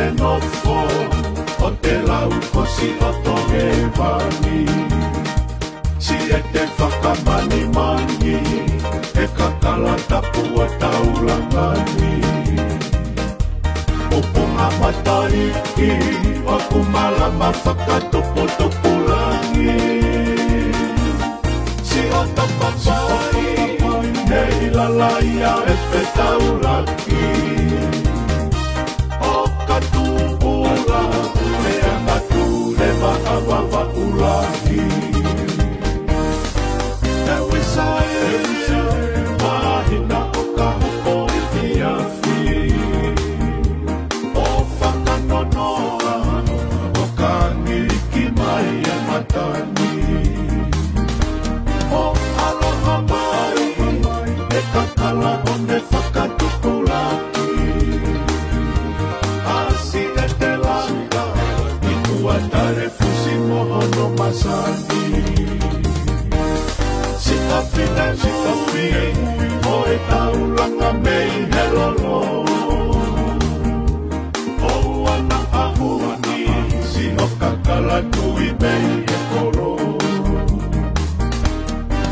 te nofo o te lau kosi o toge wani. Si e te whakamani mani e kakala tapu o taulangani. O punga matariki o kumalama whakatopo-topulangi. Si o tapapai nei lalaia e pe taulaki. O katupula me angatu le wa'awawa ulahi. E wisae mahina o ka hopo i fiafi. O whakanonoa o ka ngiriki mai e matani. O aloha mai e kakala o me whakatupulaki. Asi e te langa i kua tare fusi mohono masani. Sitapine o e taulanga mei he lolo. O ana ahuani si o kakala tui mei e koro.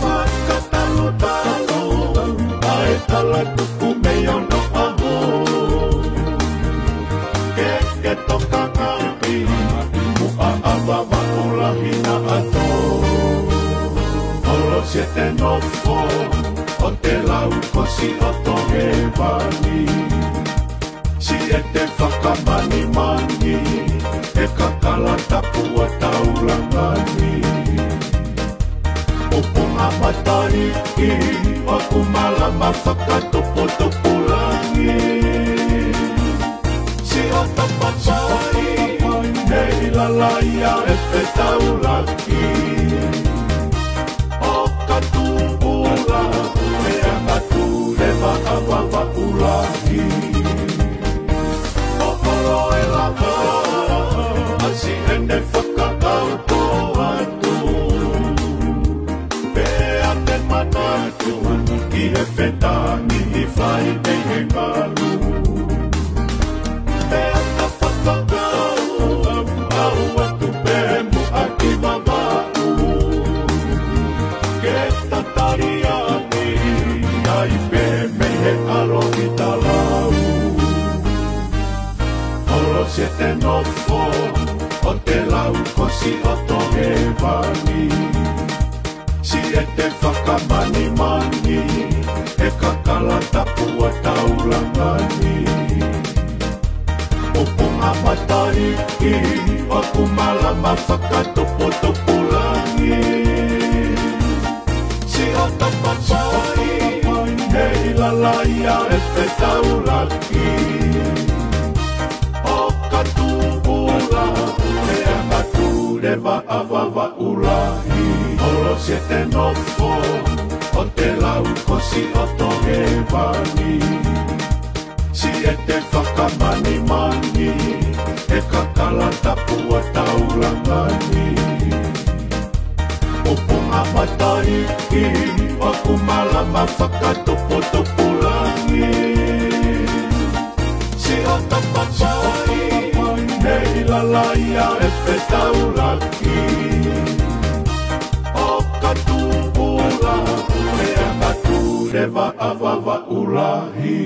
Whakatalo a e tala tuku mei ono aho. Ke toka ngapi mua awawa ulahi na ato. Olo se te nofo o te lau kosi o toge wani. Si e te whakamani mani e kakala tapu o taulangani. O punga matariki o kumalama whakatopo-topulangi. Si o tapapai nei lalaia e pe taulaki. O katupula me angatu le wa'awawa ulahi. O holo e lava asi ene whakakaupo atu. Pea te manatu i e whetani i whai nei he ngalu. Pea ta whakakau au atu pe mu aki mamau. Ke ta tariani ai pe me he alo i talau. Olo se te nofo o te lau kosi o toge wani. Si e te whakamani mani e kakala tapu o taulangani. O punga matariki o kumalama whakatopo-topulangi. Si o tapapai nei lalaia e pe taulaki. O katupula me angatu le wa'awawa ulahi. Olo se te nofo o te lau kosi o toge wani. Si e te whakamani mani e kakala tapu o taulangani. O punga matariki o kumalama whakatopo-topulangi. Si o tapapai nei lalaia e pe taulaki. O katupula me angatu le wa'awawa ulahi.